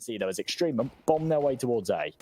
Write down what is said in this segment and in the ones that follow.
see though as Extremum bomb their way towards A.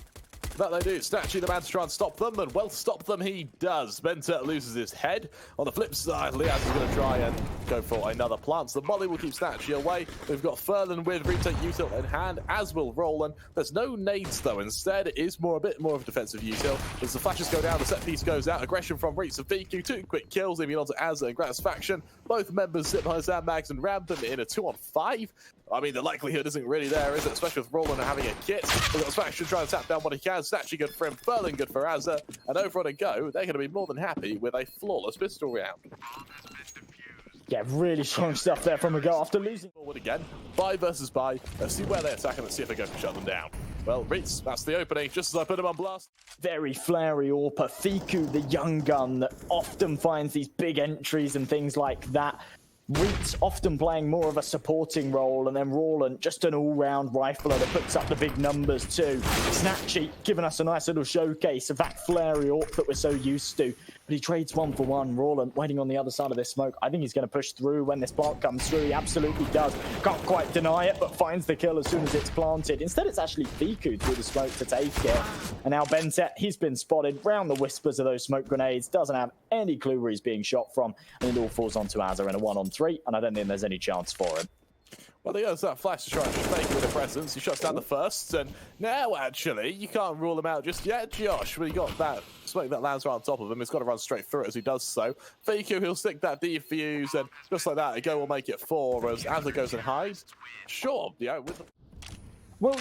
That they do. Snatchie the man to try and stop them, and well, stop them he does. BnTeT loses his head. On the flip side, Liazz is going to try and go for another plant. So the molly will keep Snatchie away. We've got Furlan with retake util in hand, as will rallen. There's no nades though. Instead, it is a bit more of a defensive util. As the flashes go down, the set piece goes out. Aggression from reatz and VQ. 2 quick kills, leaving on to Azza and Gratisfaction. Both members sit behind sandbags and ram them in a 2-on-5. I mean, the likelihood isn't really there, is it? Especially with rallen having a kit. We've got Faction trying to tap down what he can. Snatchie good for him, Furlan good for Azza. And over on a go, they're going to be more than happy with a flawless pistol round. Yeah, really strong stuff there from a go after losing. Forward again, buy versus buy. Let's see where they attack and let's see if they go to shut them down. Well, reatz, that's the opening, just as I put him on blast. Very flary AWPer. Fiku, the young gun that often finds these big entries and things like that. reatz often playing more of a supporting role, and then rallen just an all-round rifler that puts up the big numbers too. Snatchie giving us a nice little showcase of that flary AWP that we're so used to. But he trades 1 for 1. Rallen waiting on the other side of this smoke. I think he's going to push through when this plant comes through. He absolutely does. Can't quite deny it, but finds the kill as soon as it's planted. Instead, it's actually Fiku through the smoke to take it. And now BnTeT, he's been spotted round the whispers of those smoke grenades. Doesn't have any clue where he's being shot from. And it all falls onto Azza in a 1-on-3. And I don't think there's any chance for him. Well, he has that flash to try and fake with a presence. He shuts down the first, and now actually you can't rule him out just yet, Josh. When he got that smoke that lands right on top of him, he's got to run straight through it as he does so. Fiku, he'll stick that defuse, and just like that, a go will make it 4 as Azza goes and hides. Sure, yeah. Well,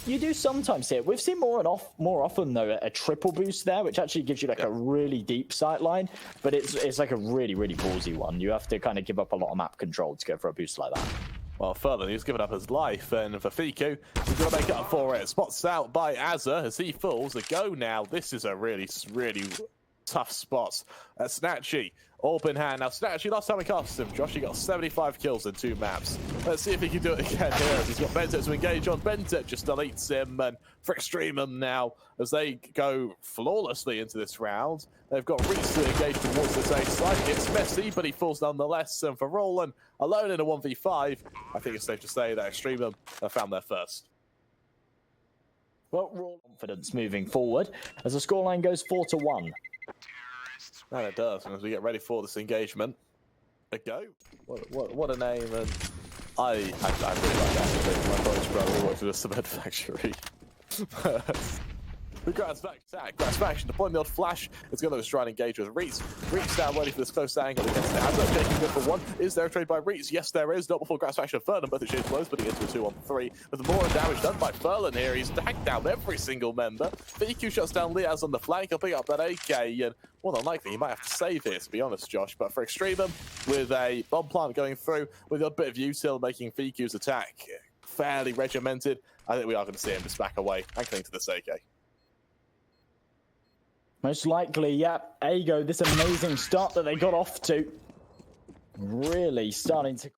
you do sometimes see it. We've seen more often though a triple boost there, which actually gives you like a really deep sight line, but it's like a really ballsy one. You have to kind of give up a lot of map control to go for a boost like that. Well, further, he's given up his life, and for Fiku, he's going to make up for it. Spots out by Azza as he falls. A go now. This is a really tough spot. Snatchie, open hand. Now, Snatchie, last time we cast him, Josh, he got 75 kills in 2 maps. Let's see if he can do it again here. He's got BnTeT to engage on. BnTeT just deletes him, and for EXTREMUM now, as they go flawlessly into this round, they've got reatz to engage towards this A side. It's messy, but he falls nonetheless. And for rallen, alone in a 1v5, I think it's safe to say that EXTREMUM have found their first. Well, rallen confidence moving forward as the scoreline goes 4-1. And it does, and as we get ready for this engagement, a go. What a name, and I really like that. My brother's brother works at a cement factory. The Gratisfaction deploying the odd flash. It's going to try and engage with reatz. reatz now ready for this close angle against the Azza. Taking good for 1. Is there a trade by reatz? Yes, there is. Not before Gratisfaction and Furlan both exchange blows, but he gets to a 2-on-3. With more damage done by Furlan here, he's tagged down every single member. Fiku shuts down Liazz on the flank. He'll pick up that AK, and more than likely, he might have to save here, to be honest, Josh. But for EXTREMUM, with a bomb plant going through, with a bit of util making Fiku's attack fairly regimented, I think we are going to see him just back away and cling to this AK. Most likely, yeah. Ago, this amazing start that they got off to. Really starting to...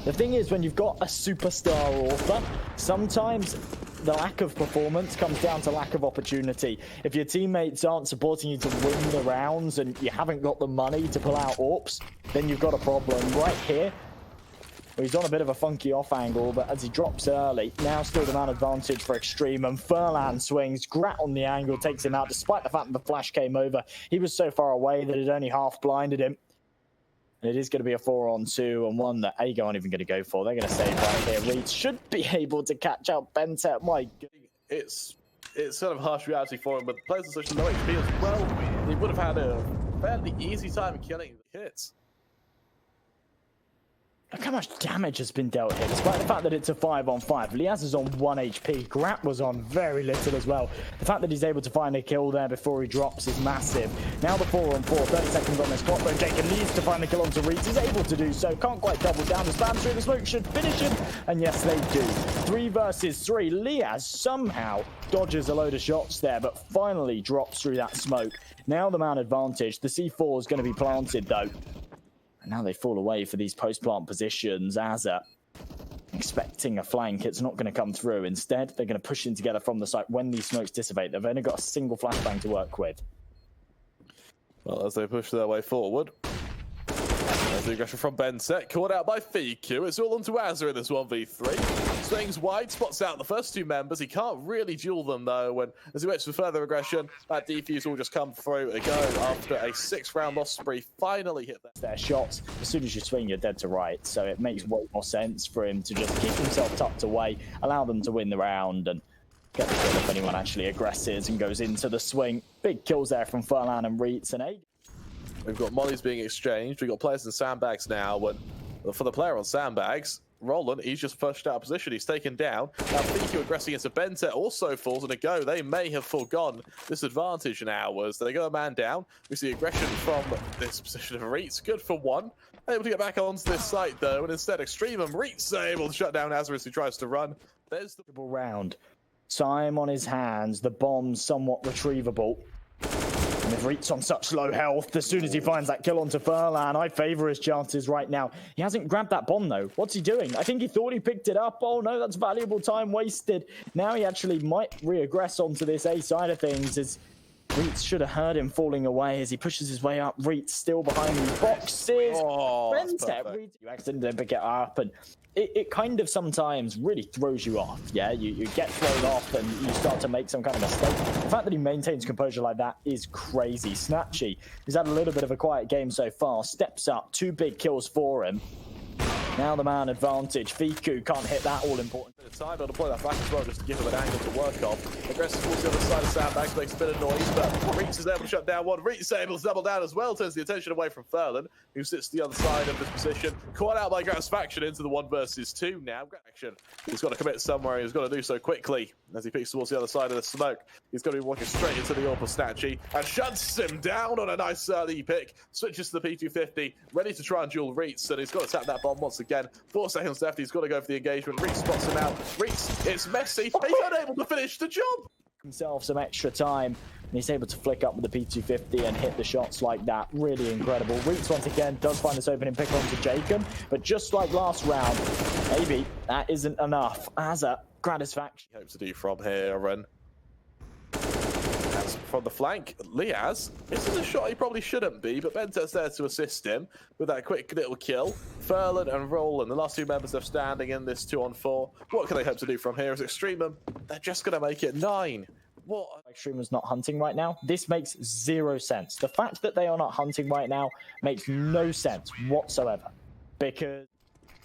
The thing is, when you've got a superstar author, sometimes the lack of performance comes down to lack of opportunity. If your teammates aren't supporting you to win the rounds and you haven't got the money to pull out AWPs, then you've got a problem. Right here, he's on a bit of a funky off angle, but as he drops early, now still the man advantage for EXTREMUM. Furlan swings, Grat on the angle, takes him out, despite the fact that the flash came over. He was so far away that it only half blinded him. And it is going to be a 4-on-2 and one that Ago aren't even going to go for. They're going to save right here. reatz should be able to catch out BnTeT. My goodness. It's sort of harsh reality for him, but the players are such low HP as well. He would have had a fairly easy time killing the hits. Look how much damage has been dealt here, despite the fact that it's a 5-on-5. Liazz is on 1 HP. Grat was on very little as well. The fact that he's able to find a kill there before he drops is massive. Now the 4-on-4, 30 seconds on this clock, though jkaem needs to find the kill onto reatz. He's able to do so. Can't quite double down. The spam through the smoke should finish him. And yes, they do. 3 versus 3. Liazz somehow dodges a load of shots there, but finally drops through that smoke. Now the man advantage. The C4 is going to be planted, though. And now they fall away for these post-plant positions. Azza expecting a flank. It's not going to come through. Instead, they're going to push in together from the site when these smokes dissipate. They've only got a single flashbang to work with. Well, as they push their way forward, there's the aggression from BnTeT, caught out by Fiku. It's all onto Azza in this 1v3. swings wide, spots out the first two members. He can't really duel them though, and as he waits for further aggression, that defuse will just come through again after a 6-round loss spree finally hit them. Their shots, as soon as you swing, you're dead to right, so it makes way more sense for him to just keep himself tucked away, allow them to win the round, and get the kill if anyone actually aggresses and goes into the swing. Big kills there from Furlan and reatz, and we've got mollies being exchanged. We've got players in sandbags now, and for the player on sandbags, Roland, he's just pushed out of position. He's taken down. Now Fiku aggressing into BnTeT also falls in a go. They may have forgone this advantage now as they go a man down. We see aggression from this position of reatz. Good for one. Able to get back onto this site though, and instead EXTREMUM, reatz able to shut down Azra as he tries to run. There's the round. Time on his hands. The bomb's somewhat retrievable. And with reatz on such low health, as soon as he finds that kill onto Furlan, I favour his chances right now. He hasn't grabbed that bomb though. What's he doing? I think he thought he picked it up. Oh no, that's valuable time wasted. Now he actually might re-aggress onto this A side of things, as reatz should have heard him falling away as he pushes his way up. reatz still behind these boxes. Oh, BnTeT, you accidentally pick it up, and it kind of sometimes really throws you off. Yeah, you get thrown off and you start to make some kind of mistake. The fact that he maintains composure like that is crazy. snatchie, he's had a little bit of a quiet game so far, steps up, 2 big kills for him. Now the man advantage. Fiku can't hit that all important. Bit of time, they'll deploy that back as well just to give him an angle to work on. Aggressive towards the other side of sandbags, makes a bit of noise, but reatz is able to shut down one. reatz is able to double down as well, turns the attention away from Furlan, who sits to the other side of this position. Caught out by Gratisfaction into the 1 versus 2 now. Gratisfaction, he's got to commit somewhere, he's got to do so quickly as he picks towards the other side of the smoke. He's got to be walking straight into the AWP of snatchie and shuts him down on a nice early pick. Switches to the P250, ready to try and duel reatz, and he's got to tap that bomb once again. 4 seconds left, he's got to go for the engagement. reatz spots him out. reatz, it's messy. He's unable to finish the job. Himself some extra time, and he's able to flick up with the P250 and hit the shots like that. Really incredible. reatz once again does find this opening pick onto jkaem, but just like last round, maybe that isn't enough. As a Gratisfaction He hopes to do from here, and from the flank, Liazz, this is a shot he probably shouldn't be, but BnTeT's there to assist him with that quick little kill. Furlan and Roland, the last 2 members left standing in this 2-on-4. What can they hope to do from here? As EXTREMUM, they're just going to make it 9. What? EXTREMUM's not hunting right now. This makes 0 sense. The fact that they are not hunting right now makes no sense whatsoever, because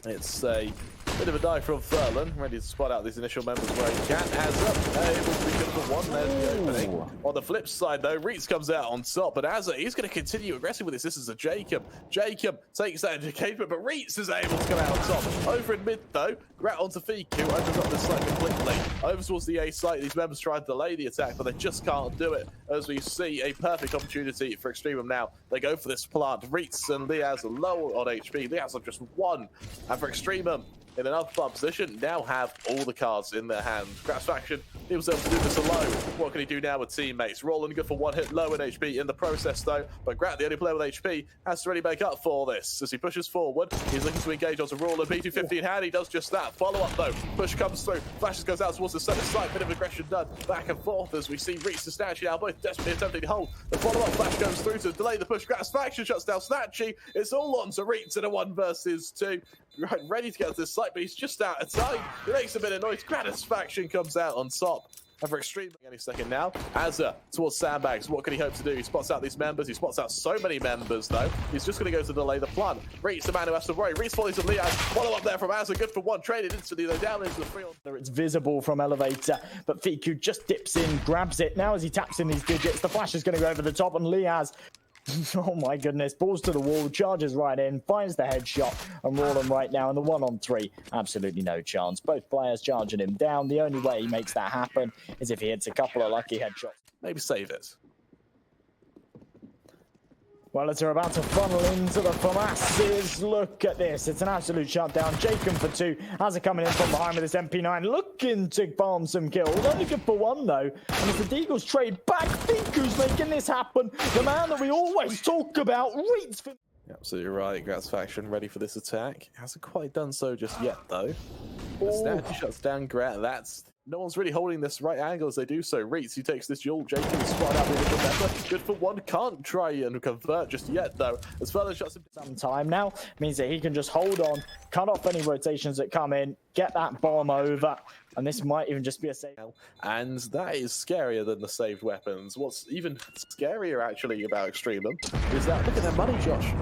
it's a bit of a dive from Furlan, ready to spot out these initial members where he can. Azza able to be good for one. There's the opening. On the flip side, though, reatz comes out on top, but Azza, he's going to continue aggressive with this. This is a jkaem. jkaem takes that engagement, but reatz is able to come out on top. Over in mid, though, Grat onto Fiku, opens up this site completely. Over towards the A site, these members try to delay the attack, but they just can't do it. As we see a perfect opportunity for EXTREMUM now. They go for this plant. reatz and Liazz are low on HP. Liazz on just 1. And for EXTREMUM, in an upper position, now have all the cards in their hand. Gratisfaction, he was able to do this alone. What can he do now with teammates? Roland good for 1 hit, low in HP in the process though, but Grat, the only player with HP, has to really make up for this. As he pushes forward, he's looking to engage onto Roland. P250 in hand, he does just that. Follow up though, push comes through, flashes goes out towards the center side, bit of aggression done, back and forth as we see reatz and snatchie now both desperately attempting to hold. The follow-up flash goes through to delay the push. Gratisfaction shuts down snatchie. It's all on to reatz in a 1 versus 2. Right, ready to get to this site, but he's just out of time. He makes a bit of noise. Gratisfaction comes out on top. And for EXTREMUM, any second now, Azza towards sandbags. What can he hope to do? He spots out these members. He spots out so many members, though. He's just going to go to delay the plan. reatz, the man who has to worry. reatz follows of Liazz. Follow up there from Azza. Good for 1. Traded instantly, though, down into the field. it's visible from elevator, but Fiku just dips in, grabs it. Now as he taps in these digits, the flash is going to go over the top, and Liazz, oh my goodness, balls to the wall, charges right in, finds the headshot, and Roland right now in the 1-on-3. Absolutely no chance. Both players charging him down. The only way he makes that happen is if he hits a couple of lucky headshots. Maybe save it. Well, as they're about to funnel into the FAMASs, look at this. It's an absolute shutdown. jkaem for 2. Azza coming in from behind with this MP9, looking to farm some kills. Only good for 1, though. And as the deagles trade back, Fiku's making this happen. The man that we always talk about, reatz for... Absolutely right. Gratisfaction ready for this attack. Hasn't quite done so just yet, though. The snatch shuts down Grat. That's No one's really holding this right angle as they do so. reatz, he takes this duel. jkaem is spotted out the initial member. Good for one. Can't try and convert just yet, though. As Furlan shuts him some time now, means that he can just hold on, cut off any rotations that come in, get that bomb over, and this might even just be a save. And that is scarier than the saved weapons. What's even scarier, actually, about EXTREMUM is that, look at their money, Josh.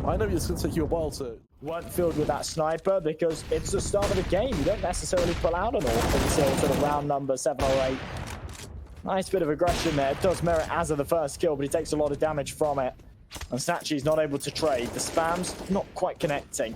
I know it's going to take you a while to... Weren't filled with that sniper because it's the start of the game. You don't necessarily pull out an AWP until sort of round number 7 or 8. Nice bit of aggression there. It does merit Azza the first kill, but he takes a lot of damage from it. And snatchie's not able to trade. The spam's not quite connecting.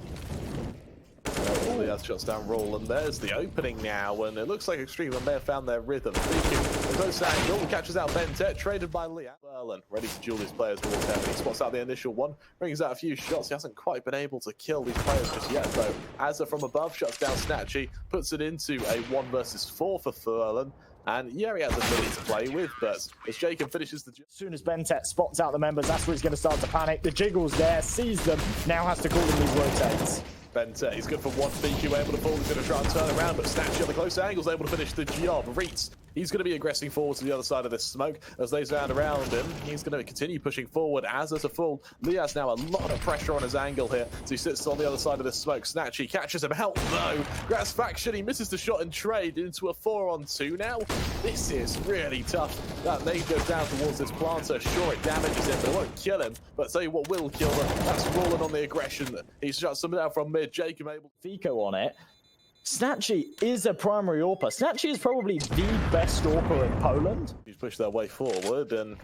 Liazz shuts down rallen. There's the opening now, and it looks like EXTREMUM may have found their rhythm. The close angle catches out BnTeT, traded by Liazz. Furlan ready to duel these players towards heaven. He spots out the initial one, brings out a few shots. He hasn't quite been able to kill these players just yet, though. Azza from above shuts down snatchie, puts it into a 1 versus 4 for Furlan. And yeah, he has a minute to play with, but as jkaem finishes the... As soon as BnTeT spots out the members, that's where he's going to start to panic. The jiggle's there, sees them, now has to call in these rotates. BnTeT, he's good for one. BQ able to fall, he's going to try and turn around, but snatchie at the close angle is able to finish the job. reatz, he's going to be aggressing forward to the other side of this smoke as they stand around him. He's going to continue pushing forward as a full. Liazz now a lot of pressure on his angle here, so he sits on the other side of this smoke. snatchie catches him out though. Gratisfaction, he misses the shot and trade into a 4-on-2 now. This is really tough. That nade goes down towards this planter. Sure, it damages him, but it won't kill him. But tell you what will kill him, that's rallen on the aggression. He shuts them down from mid. jkaem able Fico on it. snatchie is a primary AWPer. snatchie is probably the best AWPer in Poland. He's pushed their way forward, and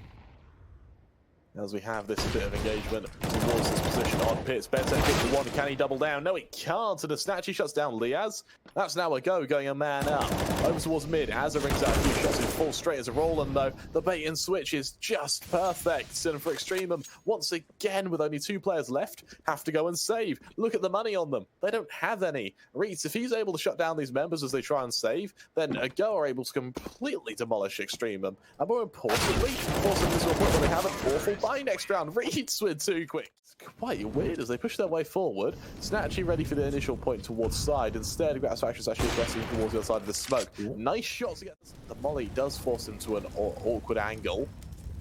as we have this bit of engagement towards this position on pits, BnTeT gets the one. Can he double down? No, he can't. And the snatchie shuts down Liazz. That's now a go, going a man up. Over towards mid. Azza rings out a few shots in full straight as a rallen, though. The bait and switch is just perfect. And for EXTREMUM, once again, with only 2 players left, have to go and save. Look at the money on them. They don't have any. reatz, if he's able to shut down these members as they try and save, then a go are able to completely demolish EXTREMUM. And more importantly, force them to a point where they have an awful buy next round. reatz with 2 quick. It's quite weird as they push their way forward. snatchie ready for the initial point towards side. Instead, Gratisfaction is actually aggressing towards the other side of the smoke. Nice shot to get the molly. Does force him to an awkward angle.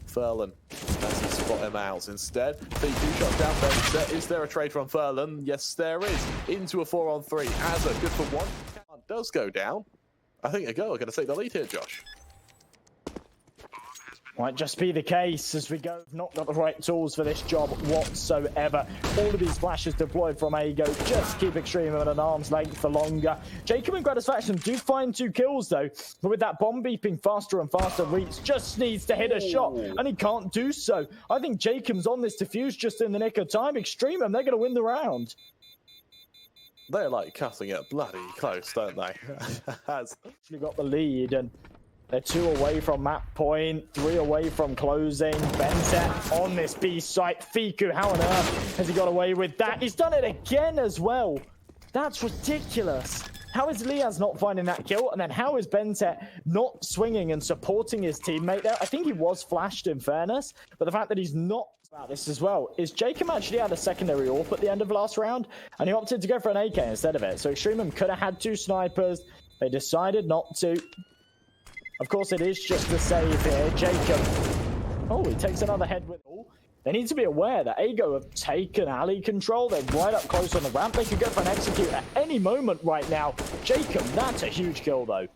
Furlan as he spot him out. Instead, BQ shuts down BnTeT. Is there a trade from Furlan? Yes, there is. Into a 4-on-3. Azza, good for 1. Does go down. I think a go are going to take the lead here, Josh. Might just be the case as we go. Not got the right tools for this job whatsoever. All of these flashes deployed from Ago just keep EXTREMUM at an arm's length for longer. jkaem and Gratisfaction do find 2 kills though, but with that bomb beeping faster and faster, reatz just needs to hit a shot and he can't do so. I think jkaem's on this defuse just in the nick of time. EXTREMUM, they're going to win the round. They're like cutting it bloody close, don't they? Has actually got the lead, and they're 2 away from map point, 3 away from closing. BnTeT on this B site. Fiku, how on earth has he got away with that? He's done it again as well. That's ridiculous. How is Liazz not finding that kill? And then how is BnTeT not swinging and supporting his teammate there? I think he was flashed in fairness, but the fact that he's not about this as well is jkaem actually had a secondary AWP at the end of last round, and he opted to go for an AK instead of it. So EXTREMUM could have had 2 snipers. They decided not to. Of course, it is just a save here. jkaem. Oh, he takes another head with all. They need to be aware that Ago have taken alley control. They're right up close on the ramp. They could go for an execute at any moment right now. jkaem, that's a huge kill, though.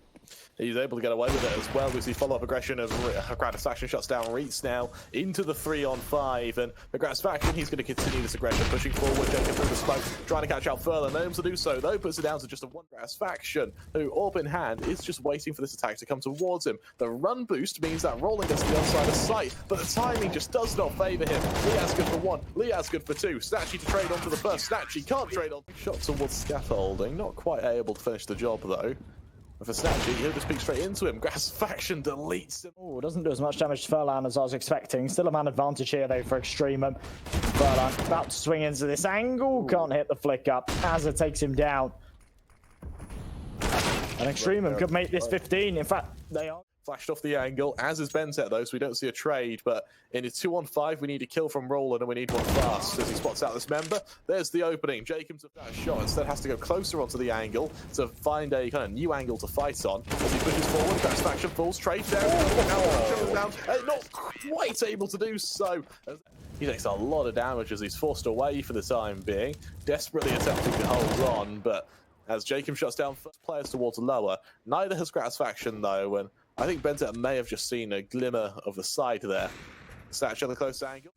He's able to get away with it as well. We see follow-up aggression as Gratisfaction shuts down reatz now into the 3-on-5. And the Gratisfaction, he's going to continue this aggression, pushing forward. jkaem through the smoke, trying to catch out Furlan. Able to do so, though, puts it down to just a 1. Gratisfaction, who, AWP in hand, is just waiting for this attack to come towards him. The run boost means that rallen gets to the other side of sight, but the timing just does not favour him. Liazz good for 1, Liazz good for 2. snatchie to trade on for the first. snatchie can't trade on. Shot towards scaffolding, not quite able to finish the job, though. For snatchie, he'll just peek straight into him. Gratisfaction deletes him. Oh, doesn't do as much damage to Furlan as I was expecting. Still a man advantage here, though, for EXTREMUM. Furlan about to swing into this angle. Can't hit the flick up. Azza takes him down. And EXTREMUM could make this 15. In fact, they are. Flashed off the angle, as is BnTeT though, so we don't see a trade, but in a 2-on-5, we need a kill from rallen, and we need one fast. As he spots out this member, there's the opening. jkaem took that shot, instead has to go closer onto the angle to find a kind of new angle to fight on. As he pushes forward, Gratisfaction falls, trade down, not quite able to do so. He takes a lot of damage as he's forced away for the time being, desperately attempting to hold on, but as jkaem shuts down first players towards lower, neither has Gratisfaction though, and I think BnTeT may have just seen a glimmer of the side there. snatchie on the close angle.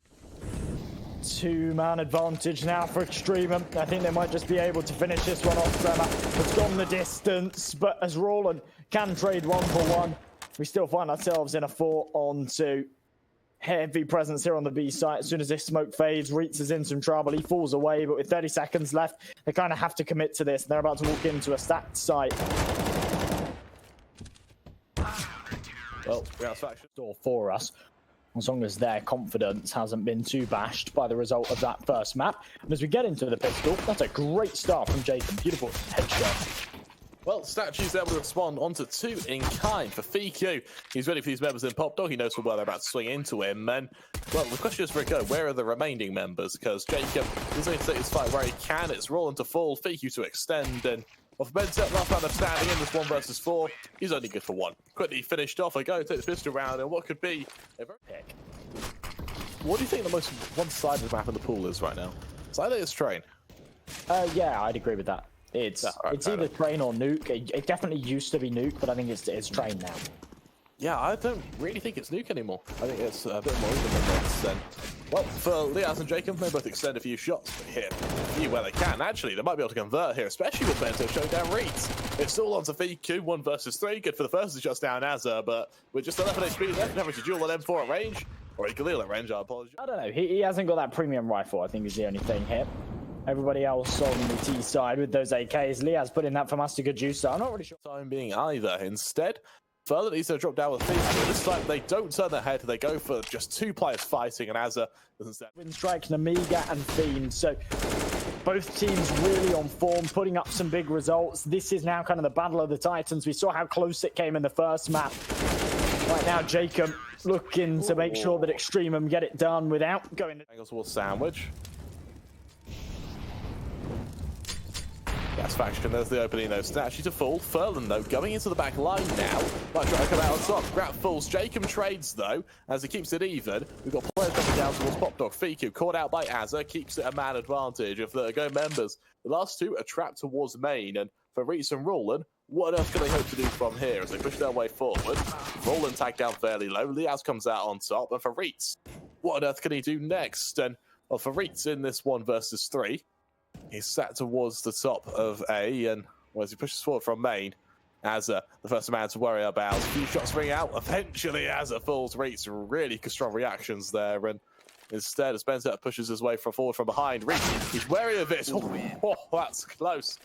Two-man advantage now for EXTREMUM. I think they might just be able to finish this one off. Tremor has gone the distance, but as rallen can trade 1-for-1, we still find ourselves in a 4-on-2. Heavy presence here on the B site. As soon as this smoke fades, reatz is in some trouble. He falls away, but with 30 seconds left, they kind of have to commit to this. They're about to walk into a stacked site. Well, Gratisfaction Door for us, as long as their confidence hasn't been too bashed by the result of that first map. And as we get into the pistol, that's a great start from jkaem. Beautiful headshot. Well, snatchie's able to respond onto 2 in kind for FiQ. He's ready for these members in PopDog. He knows full well they're about to swing into him. And, well, the question is for a go, where are the remaining members? Because jkaem is going to take this fight where he can. It's rallen to fall, FiQ to extend, and off BnTeT, last round of standing in this 1 versus 4, he's only good for 1. Quickly finished off, I go take this pistol round, and what could be a very pick. What do you think the most one-sided map in the pool is right now? So I think it's train. Yeah, I'd agree with that. It's either train or nuke. It definitely used to be nuke, but I think it's train now. Yeah, I don't really think it's nuke anymore. I think it's a bit more even than this. And, well, for Liazz and jkaem, they both extend a few shots, but hit where they can. Actually, they might be able to convert here, especially with BnTeT showing down reatz. It's all on to FiQ, 1 versus 3. Good for the first, he shuts down Azza, but with just 11 HP left, having to duel an M4 at range, or a Galil at range, I apologize. I don't know, he hasn't got that premium rifle, I think is the only thing here. Everybody else on the T side with those AKs, Liazz put in that Famastica juice, so I'm not really sure. Time being either. Instead, Furlan needs to drop down with FiQ. This time they don't turn their head, they go for just 2 players fighting, and Azza doesn't step. Winstrike, Namiga, and Fiend. So both teams really on form, putting up some big results. This is now kind of the battle of the Titans. We saw how close it came in the first map. Right now, jkaem looking to make sure that EXTREMUM get it done without going. Angles towards sandwich. Gratisfaction, there's the opening though. snatchie to full. Furlan though going into the back line now. Might try to come out on top. Grat falls. jkaem trades though as he keeps it even. We've got players coming down towards PopDog. FiQ caught out by Azza, keeps it a man advantage of the go members. The last 2 are trapped towards main, and for reatz and rallen, what else can they hope to do from here as they push their way forward? Rallen tagged down fairly low. Liazz comes out on top, and for reatz, what on earth can he do next? And well, for reatz in this 1 versus 3. He's sat towards the top of A, and well, as he pushes forward from main, Azza, the first man to worry about. A few shots ring out. Eventually, Azza falls. reatz, really strong reactions there, and instead, as BnTeT pushes his way forward from behind, reatz, he's wary of it. Oh, that's close.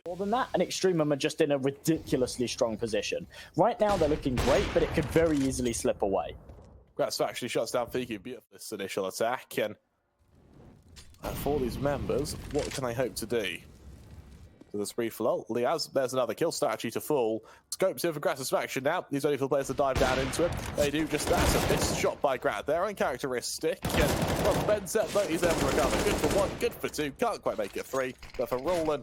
More than that, and EXTREMUM are just in a ridiculously strong position. Right now, they're looking great, but it could very easily slip away. Gratisfaction shuts down FiQ. Beautiful this initial attack, and for these members, what can they hope to do? So this brief lull. Liazz, there's another kill. snatchie to full. Scopes in for Gratisfaction now. He's ready for the players to dive down into it. They do just that. So missed shot by Grat there, uncharacteristic. And well, BnTeT though, he's able to recover. Good for 1, good for 2. Can't quite make it 3. But for rallen,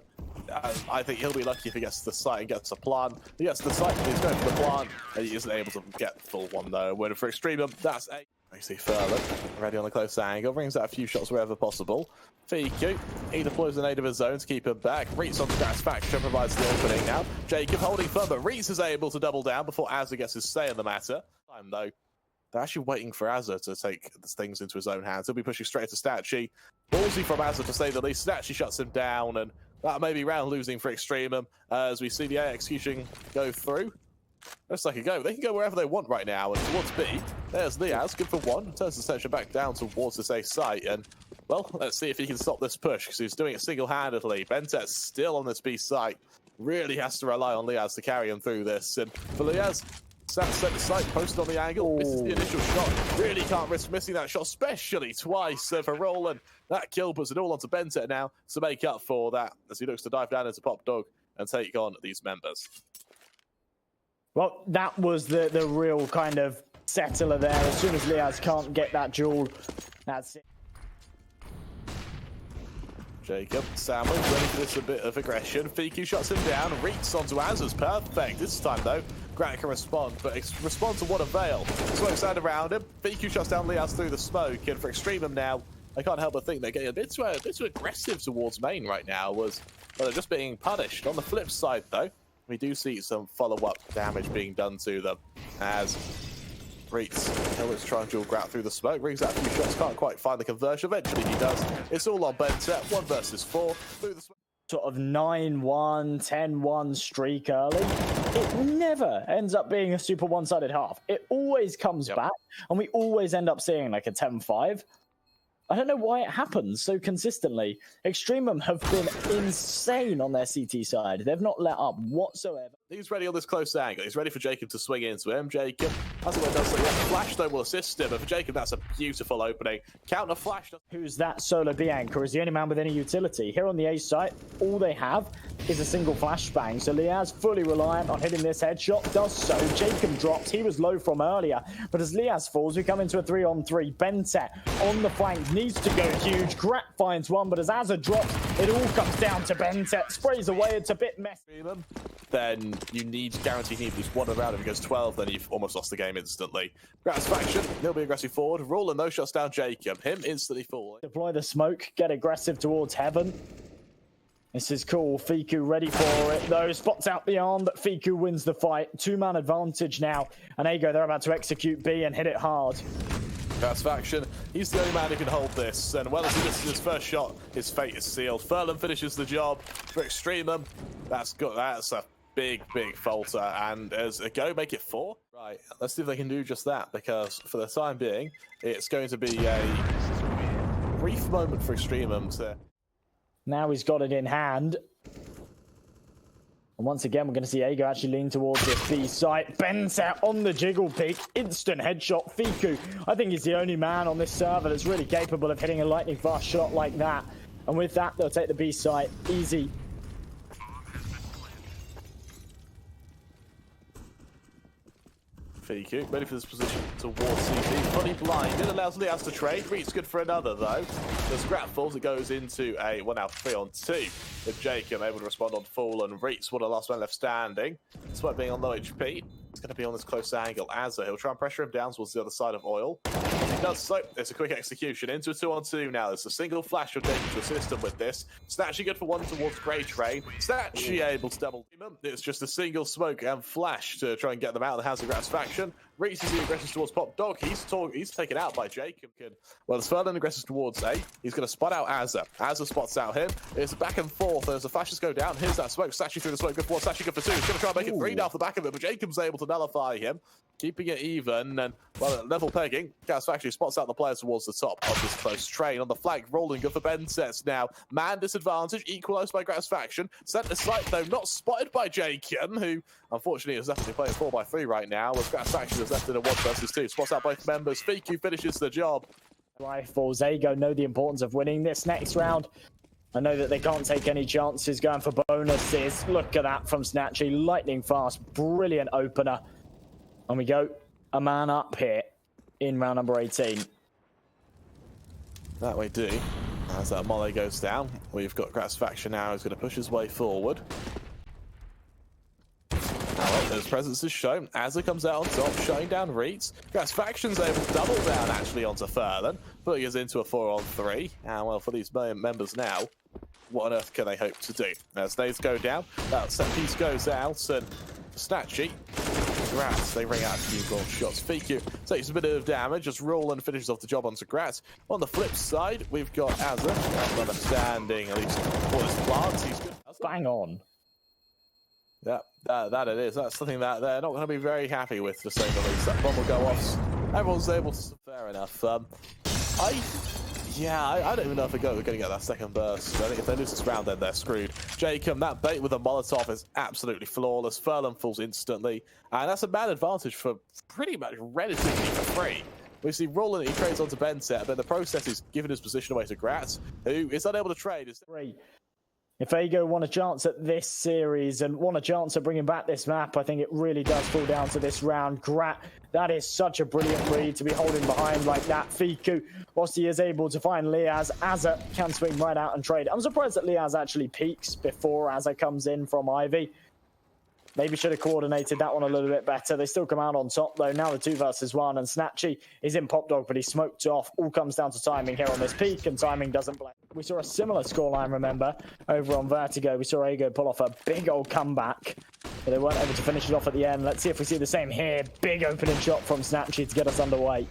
I think he'll be lucky if he gets to the site and gets a plant. He gets to the site, he's going for the plant, and he isn't able to get the full 1 though. When for EXTREMUM, that's a. I see Furlan ready on the close angle, brings out a few shots wherever possible. FiQ, he deploys the nade of his zone to keep him back. reatz on the Gratisfaction provides the opening now. jkaem holding firm, but reatz is able to double down before Azza gets his say in the matter. Time though, they're actually waiting for Azza to take things into his own hands. He'll be pushing straight to snatchie. Ballsy from Azza to say the least. snatchie shuts him down, and that may be round losing for EXTREMUM as we see the A execution go through. Looks like a go. They can go wherever they want right now. And towards B, there's Liazz, good for 1. Turns his attention back down towards this A site. And, well, let's see if he can stop this push, because he's doing it single-handedly. BnTeT still on this B site. Really has to rely on Liazz to carry him through this. And for Liazz, set the site, posted on the angle. Misses the initial shot. Really can't risk missing that shot, especially twice. So for rallen, that kill puts it all onto BnTeT now to make up for that as he looks to dive down into PopDog and take on these members. Well, that was the real kind of settler there. As soon as Liazz can't get that duel, that's it. jkaem, sandwich, ready for this a bit of aggression. Fiku shuts him down, reatz onto Azza's perfect. This time though, Grat can respond, but respond to what avail? Smokes out around him, Fiku shuts down Liazz through the smoke, and for EXTREMUM now, I can't help but think they're getting a bit too aggressive towards main right now, well, they're just being punished. On the flip side though, we do see some follow-up damage being done to them as reatz. Let's try and dual Grat through the smoke. Rings out a few shots, can't quite find the conversion. Eventually he does. It's all on BnTeT, 1 versus 4. Through the smoke. Sort of 9-1, 10-1 streak early. It never ends up being a super one-sided half. It always comes back, and we always end up seeing like a 10-5. I don't know why it happens so consistently. EXTREMUM have been insane on their CT side. They've not let up whatsoever. He's ready on this close angle. He's ready for jkaem to swing into him. jkaem, that's what it does. So yeah, flash though will assist him. But for jkaem, that's a beautiful opening. Counter flash. Who's that solo B anchor is the only man with any utility. Here on the A site, all they have is a single flashbang. So Liazz, fully reliant on hitting this headshot, does so. jkaem drops. He was low from earlier. But as Liazz falls, we come into a 3-on-3. BnTeT on the flank needs to go huge. Grat finds one, but as Azza drops, it all comes down to BnTeT. Sprays away. It's a bit messy. Then you guaranteed need at least one around. If he goes 12, then you've almost lost the game instantly. Gratisfaction, he'll be aggressive forward. Rallen, those shots down jkaem. Him instantly falling. Deploy the smoke, get aggressive towards heaven. This is cool. Fiku ready for it, though. Spots out the arm, but Fiku wins the fight. 2-man advantage now. And Ago, they're about to execute B and hit it hard. Gratisfaction, he's the only man who can hold this. And well, as he misses his first shot, his fate is sealed. Furlan finishes the job for EXTREMUM. That's a big falter, and as a go, make it 4. Right, let's see if they can do just that, because for the time being, it's going to be a brief moment for EXTREMUM to... Now he's got it in hand. And once again, we're going to see Ago actually lean towards the B site. BnTeT on the jiggle peak. Instant headshot. Fiku, I think he's the only man on this server that's really capable of hitting a lightning fast shot like that. And with that, they'll take the B site. Easy. Fiku, ready for this position towards CT. Fully blind. It allows Liazz to trade. reatz good for another, though. The Grat falls. It goes into a 1-3-on-2. With jkaem able to respond on full, and reatz, one of the last men left standing. Despite being on low HP, it's going to be on this close angle. Azza, he'll try and pressure him down towards the other side of oil. He does so. It's a quick execution into a 2-on-2 now. There's a single flash from jkaem to assist him with this. Snatchie good for one towards Grey Train. Snatchie able to double. It's just a single smoke and flash to try and get them out of the hands of Gratisfaction. reatz is the aggressors towards Pop Dog. He's taken out by jkaem. Well, there's Furlan aggressors towards A. He's going to spot out Azza. Azza spots out him. It's back and forth. As the flashes go down, here's that smoke. Snatchie through the smoke. Good for one. Snatchie good for 2. He's going to try and make it 3 now off the back of it, but jkaem's able to nullify him, keeping it even. And well, at level pegging, Gratisfaction spots out the player towards the top of this close train. On the flank, rolling good for BnTeT now. Man disadvantage, equalized by Gratisfaction. Center sight though, not spotted by jkaem, who unfortunately is definitely playing 4x3 right now, as Gratisfaction is left in a 1 versus 2. Spots out both members. Fiku finishes the job. Rifles, Ago know the importance of winning this next round. I know that they can't take any chances going for bonuses. Look at that from snatchie. Lightning fast. Brilliant opener. And we go a man up here in round number 18. That we do. As that molly goes down, we've got Gratisfaction now who's going to push his way forward. His presence is shown. Azza comes out on top, shutting down reatz. Gratisfaction's able to double down actually onto Furlan, putting us into a 4-on-3. And well, for these members now, what on earth can they hope to do? As nades go down, that set piece goes out, and snatchie, Grat, they ring out a few gold shots. Fiku takes a bit of damage as Rallen finishes off the job onto Grat. On the flip side, we've got Azza, understanding at least for his plants. He's good. Bang on. Yeah, that it is. That's something that they're not going to be very happy with, to say the least. That bomb will go off. Everyone's able to... Fair enough. I don't even know if they're going to get that second burst. I think if they lose this round, then they're screwed. jkaem, that bait with a Molotov is absolutely flawless. Furlan falls instantly. And that's a man advantage for pretty much relatively for free. We see Rallen, he trades onto BnTeT, but the process is giving his position away to Grat, who is unable to trade. Free. If Ago want a chance at this series and want a chance at bringing back this map, I think it really does fall down to this round. Grat, that is such a brilliant read to be holding behind like that. Fiku, whilst he is able to find Liazz, Azza can swing right out and trade. I'm surprised that Liazz actually peaks before Azza comes in from Ivy. Maybe should have coordinated that one a little bit better. They still come out on top, though. Now the 2 versus 1, and snatchie is in Pop Dog, but he's smoked off. All comes down to timing here on this peak, and timing doesn't play. We saw a similar scoreline, remember, over on Vertigo. We saw Ago pull off a big old comeback, but they weren't able to finish it off at the end. Let's see if we see the same here. Big opening shot from snatchie to get us underway.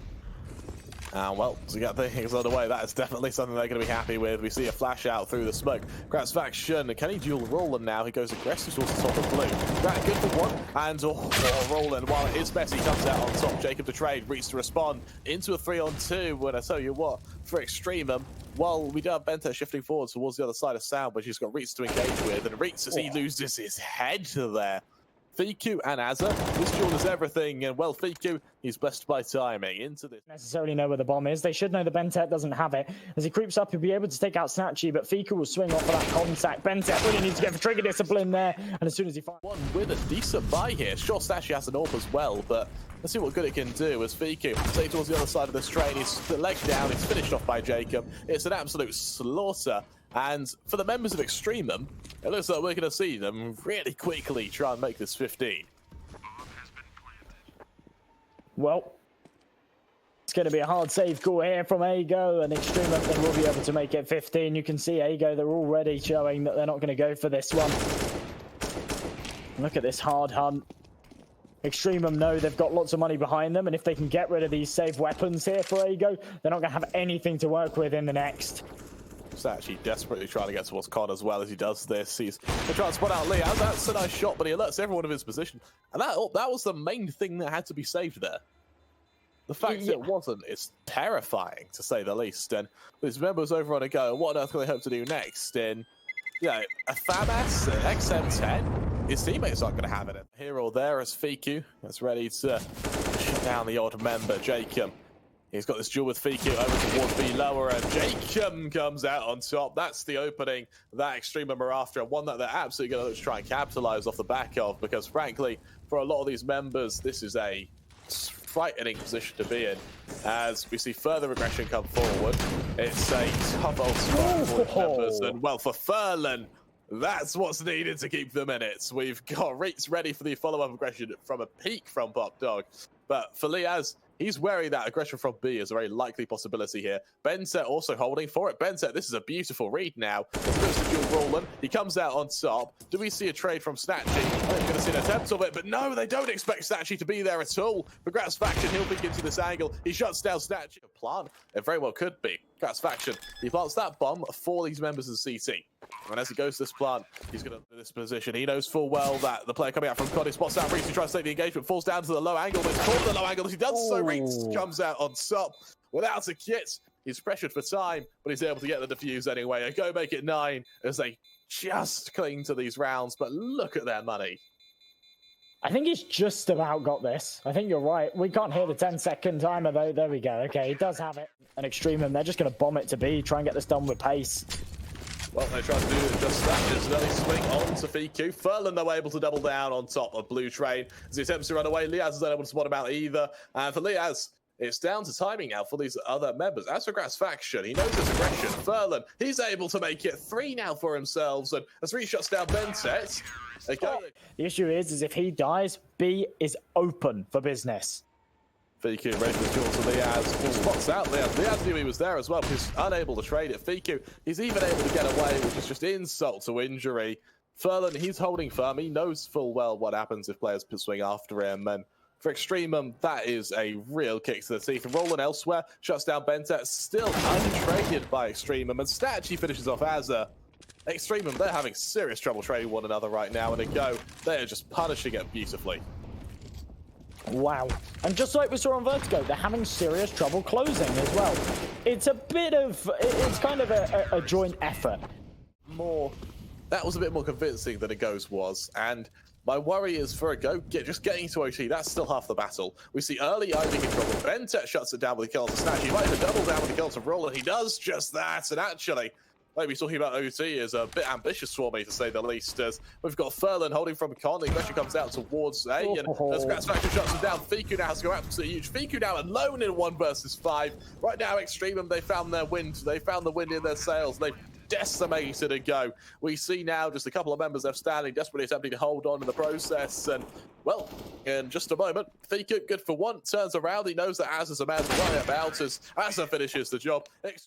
Well, to get things underway, that is definitely something they're going to be happy with. We see a flash out through the smoke. Gratisfaction, can he duel Rallen now? He goes aggressive towards the top of blue. Grat good for one, and Rallen, while it is messy, comes out on top. Jacob to trade, reatz to respond into a 3-on-2. And I tell you what, for EXTREMUM, while we do have BnTeT shifting forward towards the other side of Sound, which he's got reatz to engage with, and reatz as he loses his head there. Fiku and Azza, this duel is everything, and well, Fiku, he's blessed by timing into this. Necessarily know where the bomb is. They should know the BnTeT doesn't have it. As he creeps up, he'll be able to take out snatchie, but Fiku will swing off of that contact. BnTeT really needs to get for trigger discipline there, and as soon as he finds one with a decent buy here, sure, snatchie has an AWP as well, but let's see what good it can do as Fiku takes towards the other side of this train. He's the leg down, he's finished off by Jacob. It's an absolute slaughter. And for the members of EXTREMUM, it looks like we're going to see them really quickly try and make this 15. Well, it's going to be a hard save call here from Ago, and EXTREMUM they will be able to make it 15. You can see Ago, they're already showing that they're not going to go for this one. Look at this hard hunt. EXTREMUM know they've got lots of money behind them, and if they can get rid of these safe weapons here for Ago, they're not going to have anything to work with in the next. He's actually desperately trying to get towards Con as well as he does this. He's trying to spot out Liazz. That's a nice shot, but he alerts everyone of his position. And that was the main thing that had to be saved there. The fact that it wasn't is terrifying, to say the least. And his members over on a go, what on earth can they hope to do next? In, you know, a FAMAS, an XM10, his teammates aren't going to have it. Here or there is Fiku that's ready to shut down the odd member, Jacob. He's got this duel with Fiku over towards B lower, and Jacob comes out on top. That's the opening that EXTREMUM are after, and one that they're absolutely going to try and capitalize off the back of, because frankly, for a lot of these members, this is a frightening position to be in. As we see further aggression come forward, it's a tough old spot for the members, and well, for Furlan, that's what's needed to keep them in it. We've got reatz ready for the follow-up aggression from a peak from Pop Dog, but for Liazz, he's wary that aggression from B is a very likely possibility here. BnTeT also holding for it. BnTeT, this is a beautiful read now. He goes to duel Rallen. He comes out on top. Do we see a trade from snatchie? I think we're going to see an attempt of it, but no, they don't expect snatchie to be there at all. For Gratisfaction, he'll peek into this angle. He shuts down snatchie. Plan, it very well could be. Gratisfaction, he plants that bomb for these members of CT. And as he goes to this plant, he's going to this position. He knows full well that the player coming out from Cody spots out reatz, he tries to take the engagement, falls down to the low angle, but it's caught the low angle. As he does so, reatz comes out on top without a kit. He's pressured for time, but he's able to get the defuse anyway. And go make it 9 as they just cling to these rounds. But look at their money. I think he's just about got this. I think you're right. We can't hear the 10-second timer, though. There we go. Okay, he does have it. And EXTREMUM, they're just going to bomb it to B, try and get this done with pace. Well, they try to do just that. Just an early swing on to Fiku. Furlan, though, able to double down on top of Blue Train as he attempts to run away. Liazz is unable to spot him out either. And for Liazz, it's down to timing now for these other members. As for Gratisfaction, he knows his aggression. Furlan, he's able to make it 3 now for himself. And as Reatz shuts down BnTeT, okay. The issue is if he dies, B is open for business. Fiku ready for the duel to Liazz. Spots out Liazz. Liazz knew he was there as well, but he's unable to trade it. Fiku, he's even able to get away, which is just insult to injury. Furlan, he's holding firm. He knows full well what happens if players swing after him. And for EXTREMUM, that is a real kick to the teeth. And Rallen elsewhere shuts down BnTeT, still untraded by EXTREMUM. And snatchie finishes off Azza. EXTREMUM, they're having serious trouble trading one another right now. And a go, they are just punishing it beautifully. Wow. And just like we saw on Vertigo, they're having serious trouble closing as well. It's a bit of, it's kind of a joint effort. That was a bit more convincing than a go's was. And my worry is for a go, just getting to OT, that's still half the battle. We see early Ivy control, BnTeT shuts it down with a kill to snatchie. He might have double down with a kill to Rallen. He does just that. And actually, maybe talking about OT is a bit ambitious for me, to say the least, as we've got Furlan holding from Con. The pressure comes out towards A, and as Gratisfaction shuts him down, Fiku now has to go absolutely huge. Fiku now alone in 1 versus 5. Right now, EXTREMUM, they found their wind. They found the wind in their sails. They've decimated a go. We see now just a couple of members left standing, desperately attempting to hold on in the process. And, well, in just a moment, Fiku, good for one, turns around. He knows that Az is a man to worry about as Azza finishes the job.